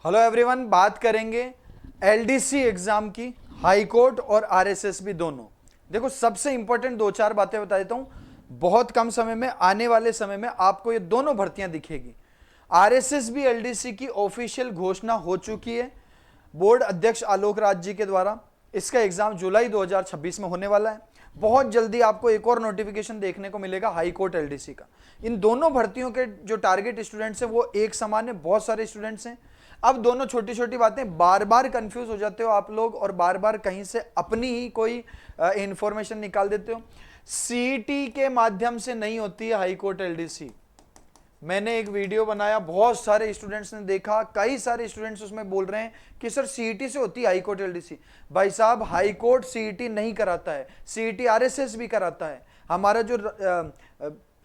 Hello everyone, बात करेंगे LDC exam की, हाई कोर्ट और आरएसएसबी दोनों। देखो, सबसे इंपॉर्टेंट दो चार बातें बता देता हूं। बहुत कम समय में, आने वाले समय में आपको ये दोनों भर्तियां दिखेगी। आरएसएसबी एलडीसी की ऑफिशियल घोषणा हो चुकी है बोर्ड अध्यक्ष आलोक राज जी के द्वारा। इसका एग्जाम जुलाई 2026 में होने वाला है। बहुत जल्दी आपको एक और नोटिफिकेशन देखने को मिलेगा हाई कोर्ट एलडीसी का। इन दोनों भर्तियों के जो टारगेट स्टूडेंट्स हैं वो एक समान है, बहुत सारे स्टूडेंट्स हैं। अब दोनों छोटी छोटी बातें, बार बार कंफ्यूज हो जाते हो आप लोग और बार बार कहीं से अपनी ही कोई इंफॉर्मेशन निकाल देते हो। सीईटी के माध्यम से नहीं होती है हाई कोर्ट एलडीसी। मैंने एक वीडियो बनाया, बहुत सारे स्टूडेंट्स ने देखा, कई सारे स्टूडेंट्स उसमें बोल रहे हैं कि सर सीईटी से होती है हाई कोर्ट एलडीसी। भाई साहब, हाई कोर्ट सीईटी नहीं कराता है, सीईटी आरएसएस भी कराता है। हमारा जो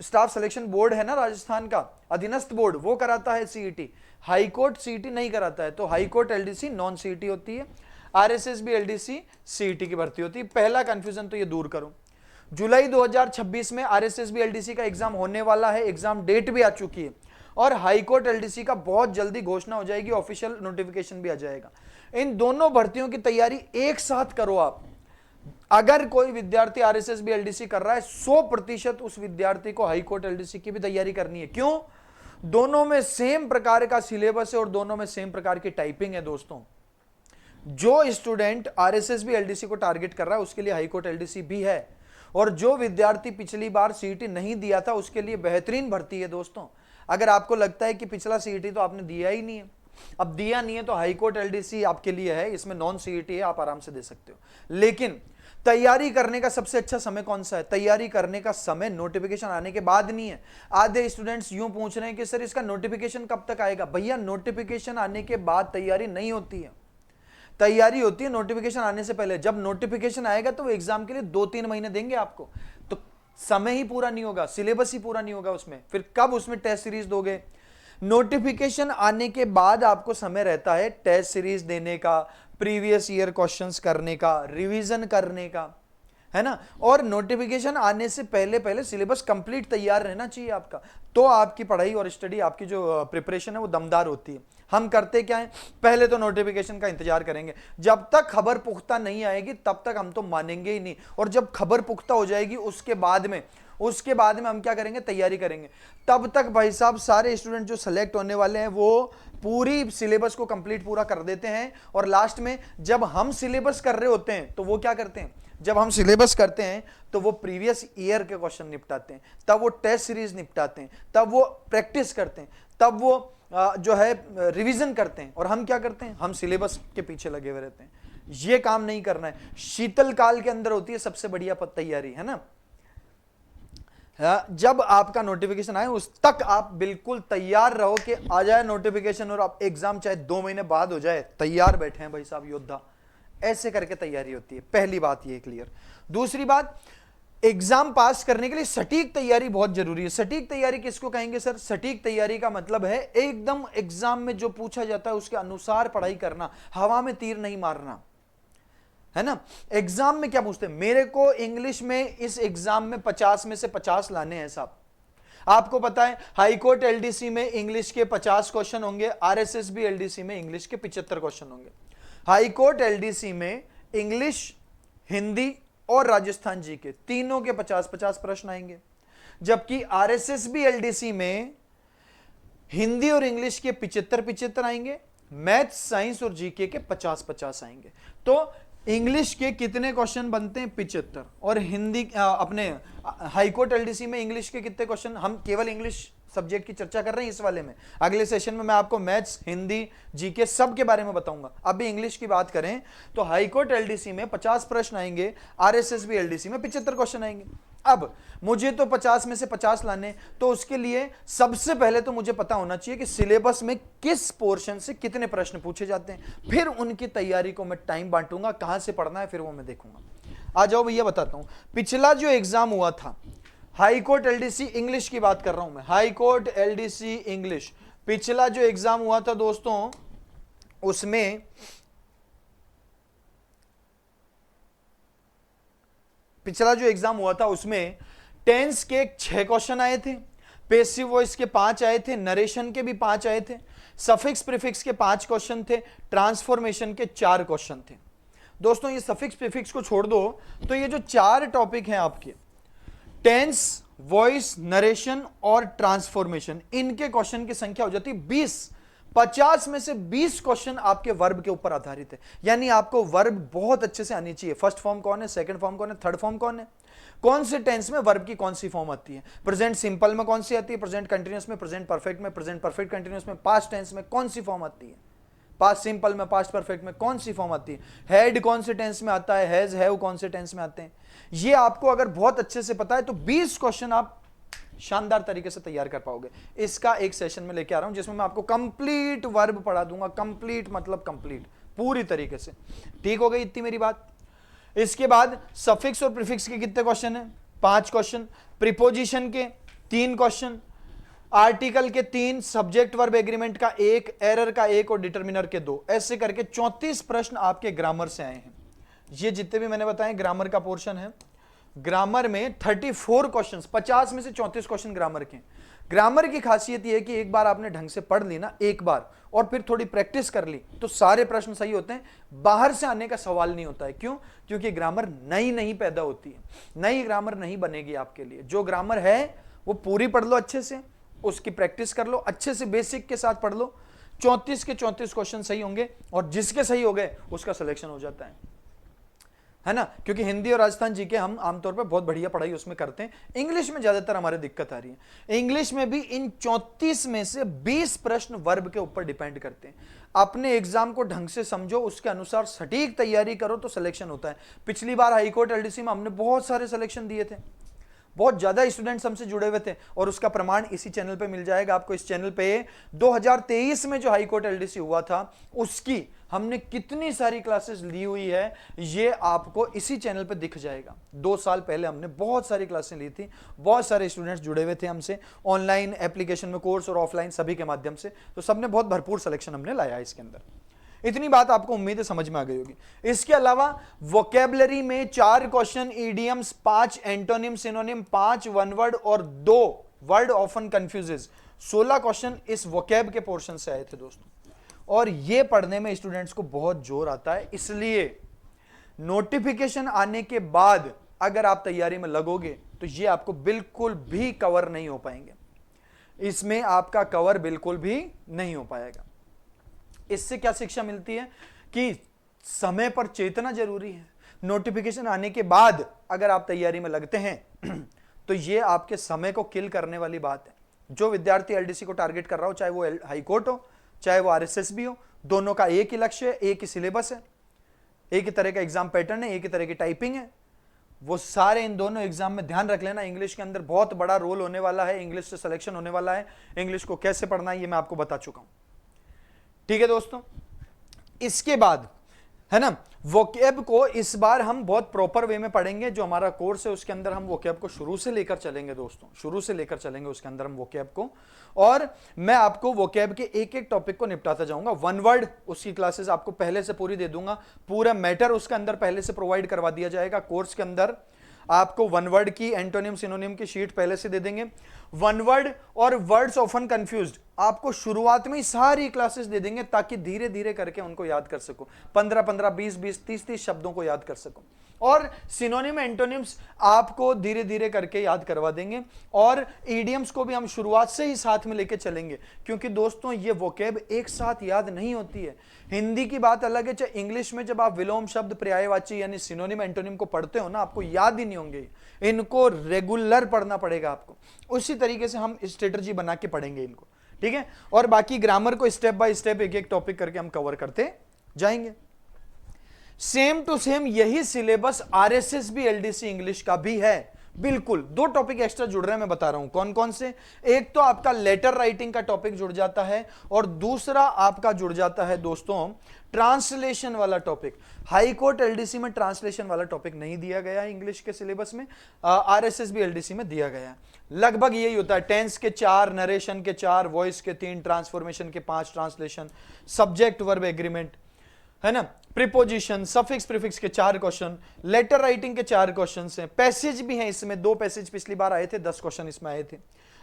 स्टाफ सिलेक्शन बोर्ड है ना, राजस्थान का अधीनस्थ बोर्ड, वो कराता है सीईटी। हाई कोर्ट सीईटी नहीं कराता है। तो high court LDC non CET होती है, आरएसएस भी एलडीसी सीईटी की भर्ती होती है। पहला कंफ्यूजन तो ये दूर करो। जुलाई 2026 में आरएसएस भी एलडीसी का एग्जाम होने वाला है, एग्जाम डेट भी आ चुकी है और हाई कोर्ट एलडीसी का बहुत जल्दी घोषणा हो जाएगी, ऑफिशियल नोटिफिकेशन भी आ जाएगा। इन दोनों भर्तियों की तैयारी एक साथ करो आप। अगर कोई विद्यार्थी आरएसएस भी एलडीसी कर रहा है, 100% उस विद्यार्थी को हाई कोर्ट एलडीसी की भी तैयारी करनी है। क्यों? दोनों में सेम प्रकार का सिलेबस है और दोनों में सेम प्रकार की टाइपिंग है। दोस्तों, जो स्टूडेंट आरएसएस भी एलडीसी को टारगेट कर रहा है उसके लिए हाई कोर्ट एलडीसी भी है, और जो विद्यार्थी पिछली बार सीईटी नहीं दिया था उसके लिए बेहतरीन भर्ती है। दोस्तों, अगर आपको लगता है कि पिछला सीईटी तो आपने दिया ही नहीं है, अब दिया नहीं है, तो हाई कोर्ट एलडीसी आपके लिए है। इसमें नॉन सीईटी है, आप आराम से दे सकते हो। लेकिन तैयारी करने का सबसे अच्छा समय कौन सा है? तैयारी करने का समय नोटिफिकेशन आने के बाद नहीं है। आधे स्टूडेंट्स यूं पूछ रहे हैं कि सर इसका नोटिफिकेशन कब तक आएगा। भैया, नोटिफिकेशन आने के बाद तैयारी नहीं होती है, तैयारी होती है नोटिफिकेशन आने से पहले। जब नोटिफिकेशन आएगा तो एग्जाम के लिए 2-3 महीने देंगे आपको, तो समय ही पूरा नहीं होगा, सिलेबस ही पूरा नहीं होगा उसमें, फिर कब उसमें टेस्ट सीरीज दोगे? नोटिफिकेशन आने के बाद आपको समय रहता है टेस्ट सीरीज देने का, प्रीवियस ईयर क्वेश्चंस करने का, रिवीजन करने का, है ना। और नोटिफिकेशन आने से पहले पहले सिलेबस कंप्लीट तैयार रहना चाहिए आपका, तो आपकी पढ़ाई और स्टडी, आपकी जो प्रिपरेशन है वो दमदार होती है। हम करते क्या है, पहले तो नोटिफिकेशन का इंतजार करेंगे, जब तक खबर पुख्ता नहीं आएगी तब तक हम तो मानेंगे ही नहीं, और जब खबर पुख्ता हो जाएगी उसके बाद में हम क्या करेंगे, तैयारी करेंगे। तब तक भाई साहब सारे स्टूडेंट जो सेलेक्ट होने वाले हैं वो पूरी सिलेबस को कंप्लीट पूरा कर देते हैं, और लास्ट में जब हम सिलेबस कर रहे होते हैं तो वो क्या करते हैं, जब हम सिलेबस करते हैं तो वो प्रीवियस ईयर के क्वेश्चन निपटाते हैं, तब वो टेस्ट सीरीज निपटाते हैं, तब वो प्रैक्टिस करते हैं, तब वो जो है रिवीजन करते हैं। और हम क्या करते हैं, हम सिलेबस के पीछे लगे हुए रहते हैं। ये काम नहीं करना है। शीतल काल के अंदर होती है सबसे बढ़िया तैयारी, है ना। जब आपका नोटिफिकेशन आए उस तक आप बिल्कुल तैयार रहो कि आ जाए नोटिफिकेशन और आप एग्जाम चाहे 2 महीने बाद हो जाए, तैयार बैठे हैं भाई साहब योद्धा। ऐसे करके तैयारी होती है। पहली बात ये क्लियर। दूसरी बात, एग्जाम पास करने के लिए सटीक तैयारी बहुत जरूरी है। सटीक तैयारी किसको कहेंगे सर? सटीक तैयारी का मतलब है एकदम एग्जाम में जो पूछा जाता है उसके अनुसार पढ़ाई करना, हवा में तीर नहीं मारना, है ना। एग्जाम में क्या पूछते हैं, मेरे को इंग्लिश में इस एग्जाम में 50 में से 50 लाने हैं साहब। आपको पता है हाई कोर्ट एलडीसी में इंग्लिश के 50 क्वेश्चन होंगे, आरएसएस भी एलडीसी में इंग्लिश के 75 क्वेश्चन होंगे। हाई कोर्ट एलडीसी में इंग्लिश, हिंदी और राजस्थान जी के तीनों के 50-50 प्रश्न आएंगे, जबकि आरएसएस भी एलडीसी में हिंदी और इंग्लिश के 75-75 आएंगे, मैथ, साइंस और जीके के 50-50 आएंगे। तो इंग्लिश के कितने क्वेश्चन बनते हैं? 75। और हिंदी अपने हाई कोर्ट एलडीसी में इंग्लिश के कितने क्वेश्चन? हम केवल इंग्लिश सब्जेक्ट की चर्चा कर रहे हैं इस वाले में। अगले सेशन में मैं आपको मैथ्स, हिंदी, जीके सब के बारे में बताऊंगा। अभी इंग्लिश की बात करें तो हाई कोर्ट एलडीसी में 50 प्रश्न आएंगे, आरएसएस भी एलडीसी में 75 क्वेश्चन आएंगे। अब मुझे तो 50 में से 50 लाने, तो उसके लिए सबसे पहले तो मुझे पता होना चाहिए कि सिलेबस में किस पोर्शन से कितने प्रश्न पूछे जाते हैं, फिर उनकी तैयारी को मैं टाइम बांटूंगा, कहां से पढ़ना है फिर वो मैं देखूंगा। आ जाओ भैया बताता हूं। पिछला जो एग्जाम हुआ था हाई कोर्ट एलडीसी इंग्लिश की बात कर रहा हूं मैं, हाई कोर्ट एलडीसी इंग्लिश, पिछला जो एग्जाम हुआ था दोस्तों उसमें टेंस के 6 क्वेश्चन आए थे, पेसिव वॉइस के 5 आए थे, नरेशन के भी 5 आए थे, सफिक्स प्रीफिक्स के 5 क्वेश्चन थे, ट्रांसफॉर्मेशन के 4 क्वेश्चन थे। दोस्तों ये सफिक्स प्रीफिक्स को छोड़ दो तो ये जो 4 टॉपिक हैं आपके, टेंस, वॉइस, नरेशन और ट्रांसफॉर्मेशन, इनके क्वेश्चन की संख्या हो जाती है 20। 50 में से 20 क्वेश्चन आपके वर्ब के ऊपर आधारित है, यानी आपको वर्ब बहुत अच्छे से आनी चाहिए। फर्स्ट फॉर्म कौन है, सेकंड फॉर्म कौन है, थर्ड फॉर्म कौन है, कौन से टेंस में वर्ब की कौन सी फॉर्म आती है, प्रेजेंट सिंपल में कौन सी आती है, प्रेजेंट कंटीन्यूअस में, प्रेजेंट परफेक्ट में, प्रेजेंट परफेक्ट कंटीन्यूअस में, पास्ट टेंस में कौन सी फॉर्म आती है, पास्ट सिंपल में, पास्ट परफेक्ट में कौन सी फॉर्म आती है, हैड कौन से टेंस में आता है, हैज हैव कौन से टेंस में आते हैं। ये आपको अगर बहुत अच्छे से पता है तो 20 क्वेश्चन आप शानदार तरीके से तैयार कर पाओगे। इसका एक सेशन में लेके आ रहा हूं जिसमें मैं आपको कंप्लीट वर्ब पढ़ा दूंगा, कंप्लीट मतलब कंप्लीट पूरी तरीके से। ठीक हो गई इतनी मेरी बात। इसके बाद सफिक्स और प्रीफिक्स के कितने क्वेश्चन हैं, 5 क्वेश्चन, प्रीपोजिशन के 3 क्वेश्चन, आर्टिकल के 3, सब्जेक्ट वर्ब एग्रीमेंट का 1, एरर का 1 और डिटरमिनर के 2, ऐसे करके 34 प्रश्न आपके ग्रामर से आए हैं। ये जितने भी मैंने बताए ग्रामर का पोर्शन है। ग्रामर में 34 क्वेश्चंस, 50 में से 34 क्वेश्चन ग्रामर के। ग्रामर की खासियत यह है कि एक बार आपने ढंग से पढ़ ली ना, एक बार, और फिर थोड़ी प्रैक्टिस कर ली तो सारे प्रश्न सही होते हैं। बाहर से आने का सवाल नहीं होता है। क्यों? क्योंकि ग्रामर नई नहीं पैदा होती है, नई ग्रामर नहीं बनेगी आपके लिए। जो ग्रामर है वो पूरी पढ़ लो अच्छे से, उसकी प्रैक्टिस कर लो अच्छे से, बेसिक के साथ पढ़ लो। 34 के 34 क्वेश्चन सही होंगे और जिसके सही हो गए उसका सिलेक्शन हो जाता है ना। क्योंकि हिंदी और राजस्थान जी के हम आमतौर पर बहुत बढ़िया पढ़ाई उसमें करते हैं। इंग्लिश में ज्यादातर हमारे दिक्कत आ रही है। इंग्लिश में भी इन 34 में से 20 प्रश्न वर्ब के ऊपर डिपेंड करते हैं। अपने एग्जाम को ढंग से समझो, उसके अनुसार सटीक तैयारी करो तो सिलेक्शन होता है। पिछली बार हाईकोर्ट एलडीसी में हमने बहुत सारे सिलेक्शन दिए थे, बहुत ज्यादा स्टूडेंट्स हमसे जुड़े हुए थे और उसका प्रमाण इसी चैनल पे मिल जाएगा आपको। इस चैनल पे 2023 में जो हाईकोर्ट एलडीसी हुआ था उसकी हमने कितनी सारी क्लासेस ली हुई है, ये आपको इसी चैनल पे दिख जाएगा। 2 साल पहले हमने बहुत सारी क्लासें ली थी, बहुत सारे स्टूडेंट्स जुड़े हुए थे हमसे, ऑनलाइन एप्लीकेशन में कोर्स और ऑफलाइन सभी के माध्यम से। तो सबने बहुत भरपूर सिलेक्शन हमने लाया इसके अंदर। इतनी बात आपको उम्मीद है समझ में आ गई होगी। इसके अलावा वोकैबुलरी में 4 question, idioms 5, antonym synonym 5, one word और 2 वर्ड ऑफन कंफ्यूजेस, 16 क्वेश्चन इस वोकैब के पोर्शन से आए थे दोस्तों। और ये पढ़ने में स्टूडेंट्स को बहुत जोर आता है, इसलिए नोटिफिकेशन आने के बाद अगर आप तैयारी में लगोगे तो ये आपको बिल्कुल भी कवर नहीं हो पाएंगे। इसमें आपका कवर बिल्कुल भी नहीं हो पाएगा। इससे क्या शिक्षा मिलती है कि समय पर चेतना जरूरी है। नोटिफिकेशन आने के बाद अगर आप तैयारी में लगते हैं तो ये आपके समय को किल करने वाली बात है। जो विद्यार्थी एलडीसी को टारगेट कर रहा हो, चाहे वो हाईकोर्ट हो चाहे वो आरएसएस भी हो, दोनों का एक ही लक्ष्य है, एक ही सिलेबस है, एक ही तरह का एग्जाम पैटर्न है, एक ही तरह की टाइपिंग है। वो सारे इन दोनों एग्जाम में ध्यान रख लेना। इंग्लिश के अंदर बहुत बड़ा रोल होने वाला है, इंग्लिश से सिलेक्शन होने वाला है। इंग्लिश को कैसे पढ़ना है ये मैं आपको बता चुका हूं। ठीक है दोस्तों, इसके बाद है ना, वोकैब को इस बार हम बहुत प्रॉपर वे में पढ़ेंगे। जो हमारा कोर्स है उसके अंदर हम वोकैब को शुरू से लेकर चलेंगे दोस्तों, शुरू से लेकर चलेंगे उसके अंदर हम वोकैब को। और मैं आपको वोकैब के एक एक टॉपिक को निपटाता जाऊंगा। वन वर्ड उसकी क्लासेस आपको पहले से पूरी दे दूंगा, पूरा मैटर उसके अंदर पहले से प्रोवाइड करवा दिया जाएगा। कोर्स के अंदर आपको वन वर्ड की, एंटोनिम सिनोनिम की शीट पहले से दे देंगे। वन वर्ड और वर्ड्स ऑफन कंफ्यूज्ड आपको शुरुआत में ही सारी क्लासेस दे देंगे ताकि धीरे धीरे करके उनको याद कर सको, 15-15, 20-20, 30-30 शब्दों को याद कर सको। और सिनोनिम एंटोनिम्स आपको धीरे धीरे करके याद करवा देंगे। और ईडियम्स को भी हम शुरुआत से ही साथ में लेके चलेंगे, क्योंकि दोस्तों ये वोकैब एक साथ याद नहीं होती है। हिंदी की बात अलग है, चाहे इंग्लिश में जब आप विलोम शब्द, पर्यायवाची यानी सिनोनिम एंटोनिम को पढ़ते हो ना, आपको याद ही नहीं होंगे। इनको रेगुलर पढ़ना पड़ेगा आपको। उसी तरीके से हम स्ट्रेटजी बना के पढ़ेंगे इनको, ठीक है। और बाकी ग्रामर को स्टेप बाय स्टेप एक एक टॉपिक करके हम कवर करते जाएंगे। सेम टू सेम यही सिलेबस आरएसएस भी एलडीसी इंग्लिश का भी है, बिल्कुल। 2 टॉपिक एक्स्ट्रा जुड़ रहे हैं, मैं बता रहा हूं कौन कौन से। एक तो आपका लेटर राइटिंग का टॉपिक जुड़ जाता है और दूसरा आपका जुड़ जाता है दोस्तों ट्रांसलेशन वाला टॉपिक। हाईकोर्ट एलडीसी में ट्रांसलेशन वाला टॉपिक नहीं दिया गया है इंग्लिश के सिलेबस में, आरएसएस भी एलडीसी में दिया गया है। लगभग यही होता है, टेंस के 4, नरेशन के 4, वॉइस के 3, ट्रांसफॉर्मेशन के 5, ट्रांसलेशन, सब्जेक्ट वर्ब एग्रीमेंट, है ना, प्रीपोजिशन, सफिक्स प्रीफिक्स के 4 क्वेश्चन, लेटर राइटिंग के 4 क्वेश्चन हैं, पैसेज भी हैं इसमें, 2 पैसेज पिछली बार आए थे, 10 क्वेश्चन इसमें आए थे।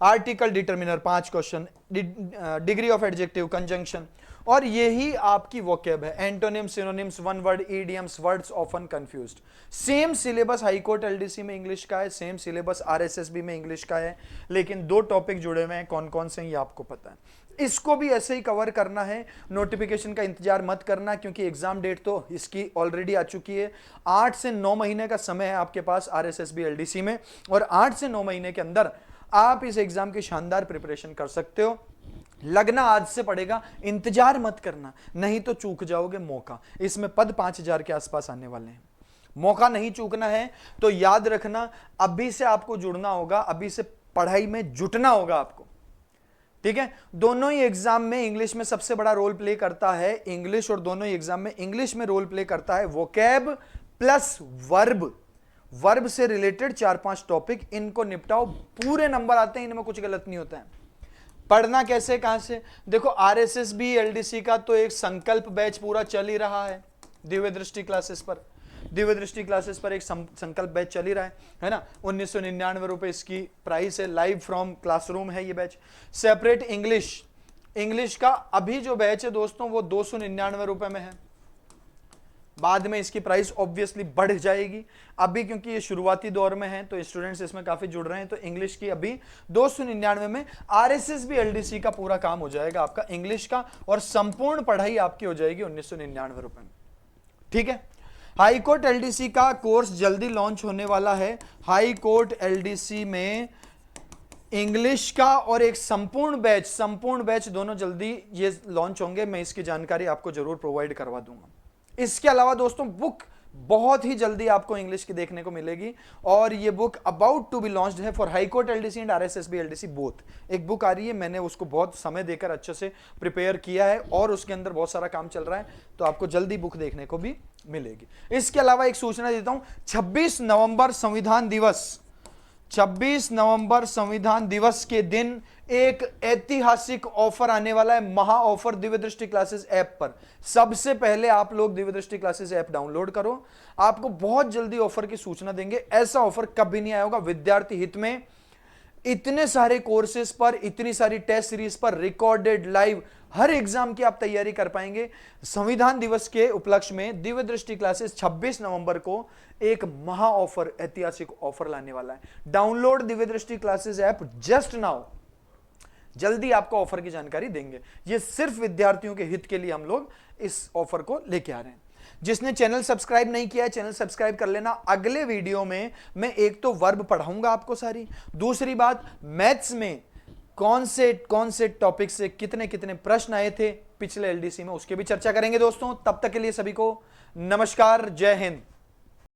Article, determiner 5 question, degree of adjective, conjunction, और यही आपकी वोकैब है। Antonym, synonyms, one word, idioms, words often confused. Same syllabus high court LDC में इंग्लिश का है, सेम सिलेबस आरएसएसबी में इंग्लिश का है, लेकिन दो टॉपिक जुड़े हुए हैं, कौन कौन से ये आपको पता है। इसको भी ऐसे ही कवर करना है, नोटिफिकेशन का इंतजार मत करना, क्योंकि एग्जाम डेट तो इसकी ऑलरेडी आ चुकी है। 8 से 9 महीने का समय है आपके पास आरएसएसबी एलडीसी में, और 8 से 9 महीने के अंदर आप इस एग्जाम की शानदार प्रिपरेशन कर सकते हो। लगना आज से पड़ेगा, इंतजार मत करना, नहीं तो चूक जाओगे मौका। इसमें पद 5000 के आसपास आने वाले हैं, मौका नहीं चूकना है। तो याद रखना, अभी से आपको जुड़ना होगा, अभी से पढ़ाई में जुटना होगा आपको, ठीक है। दोनों ही एग्जाम में इंग्लिश में सबसे बड़ा रोल प्ले करता है इंग्लिश, और दोनों ही एग्जाम में इंग्लिश में रोल प्ले करता है वोकैब प्लस वर्ब। वर्ब से रिलेटेड 4-5 टॉपिक, इनको निपटाओ, पूरे नंबर आते हैं, इनमें कुछ गलत नहीं होता है। पढ़ना कैसे, कहां से, देखो आरएसएसबी एलडीसी का तो एक संकल्प बैच पूरा चल ही रहा है दिव्य दृष्टि क्लासेस पर। दिव्य दृष्टि क्लासेस पर एक संकल्प बैच चल ही रहा है ना। 1999 रुपए इसकी प्राइस है, लाइव फ्रॉम क्लासरूम है ये बैच। सेपरेट इंग्लिश का अभी जो बैच है दोस्तों वो 299 रुपए में है, बाद में इसकी प्राइस ऑब्वियसली बढ़ जाएगी। अभी क्योंकि ये शुरुआती दौर में है तो स्टूडेंट्स इसमें काफी जुड़ रहे हैं, तो इंग्लिश की अभी 299 में आरएसएसबी एलडीसी का पूरा काम हो जाएगा आपका इंग्लिश का, और संपूर्ण पढ़ाई आपकी हो जाएगी 1999 रुपए में, ठीक है। हाईकोर्ट एलडीसी का कोर्स जल्दी लॉन्च होने वाला है। हाईकोर्ट एलडीसी में इंग्लिश का और एक संपूर्ण बैच दोनों जल्दी ये लॉन्च होंगे। मैं इसकी जानकारी आपको जरूर प्रोवाइड करवा दूंगा। इसके अलावा दोस्तों बुक बहुत ही जल्दी आपको इंग्लिश की देखने को मिलेगी, और ये book about to be launched है for high court LDC and RSSB LDC both. एक बुक आ रही है, मैंने उसको बहुत समय देकर अच्छे से प्रिपेयर किया है, और उसके अंदर बहुत सारा काम चल रहा है, तो आपको जल्दी बुक देखने को भी मिलेगी। इसके अलावा एक सूचना देता हूं, 26 नवंबर संविधान दिवस के दिन एक ऐतिहासिक ऑफर आने वाला है, महा ऑफर दिव्य दृष्टि क्लासेस ऐप पर। सबसे पहले आप लोग दिव्य दृष्टि क्लासेस ऐप डाउनलोड करो, आपको बहुत जल्दी ऑफर की सूचना देंगे। ऐसा ऑफर कभी नहीं आया होगा विद्यार्थी हित में। इतने सारे कोर्सेज पर, इतनी सारी टेस्ट सीरीज पर, रिकॉर्डेड लाइव हर एग्जाम की आप तैयारी कर पाएंगे। संविधान दिवस के उपलक्ष्य में दिव्य दृष्टि क्लासेस 26 नवंबर को एक महा ऑफर, ऐतिहासिक ऑफर लाने वाला है। डाउनलोड दिव्य दृष्टि क्लासेस ऐप जस्ट नाउ, जल्दी आपको ऑफर की जानकारी देंगे। ये सिर्फ विद्यार्थियों के हित के लिए हम लोग इस ऑफर को लेके आ रहे हैं। जिसने चैनल सब्सक्राइब नहीं किया है, चैनल सब्सक्राइब कर लेना। अगले वीडियो में मैं एक तो वर्ब पढ़ाऊंगा आपको सारी, दूसरी बात मैथ्स में कौन से टॉपिक से कितने कितने प्रश्न आए थे पिछले एलडीसी में, उसके भी चर्चा करेंगे दोस्तों। तब तक के लिए सभी को नमस्कार, जय हिंद।